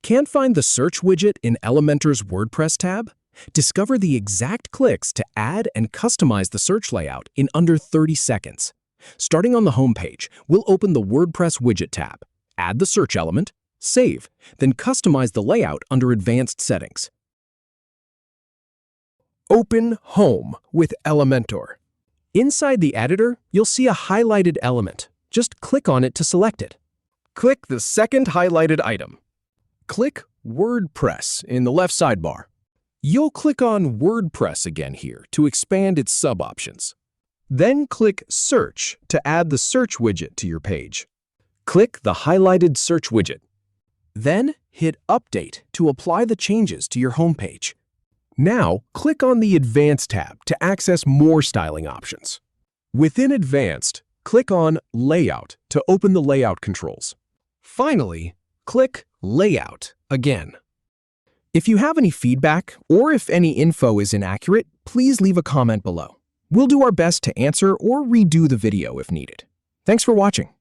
Can't find the search widget in Elementor's WordPress tab? Discover the exact clicks to add and customize the search layout in under 30 seconds. Starting on the home page, we'll open the WordPress widget tab, add the search element, save, then customize the layout under Advanced Settings. Open Home with Elementor. Inside the editor, you'll see a highlighted element. Just click on it to select it. Click the second highlighted item. Click WordPress in the left sidebar. You'll click on WordPress again here to expand its sub-options. Then click Search to add the search widget to your page. Click the highlighted search widget. Then hit Update to apply the changes to your homepage. Now, click on the Advanced tab to access more styling options. Within Advanced, click on Layout to open the layout controls. Finally, click Layout again. If you have any feedback or if any info is inaccurate, please leave a comment below. We'll do our best to answer or redo the video if needed. Thanks for watching.